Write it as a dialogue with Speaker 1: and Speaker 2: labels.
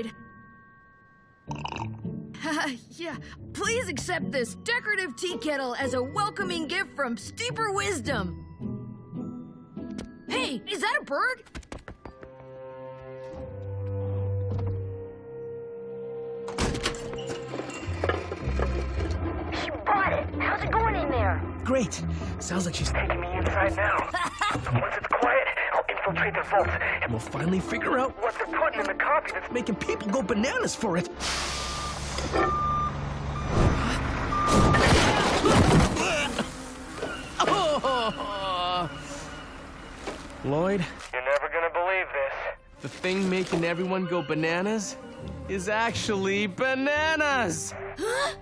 Speaker 1: Lloyd. Yeah, please accept this decorative tea kettle as a welcoming gift from Steeper Wisdom. Hey, is that a bird?
Speaker 2: She bought it. How's it going in there?
Speaker 3: Great. Sounds like she's
Speaker 4: Taking me inside now. Once it's quiet, I'll infiltrate the vault,
Speaker 3: and we'll finally figure out
Speaker 4: what they're putting in the coffee that's
Speaker 3: making people go bananas for it. Lloyd,
Speaker 4: You're never gonna believe this.
Speaker 3: the thing making everyone go bananas is actually bananas!
Speaker 1: Huh?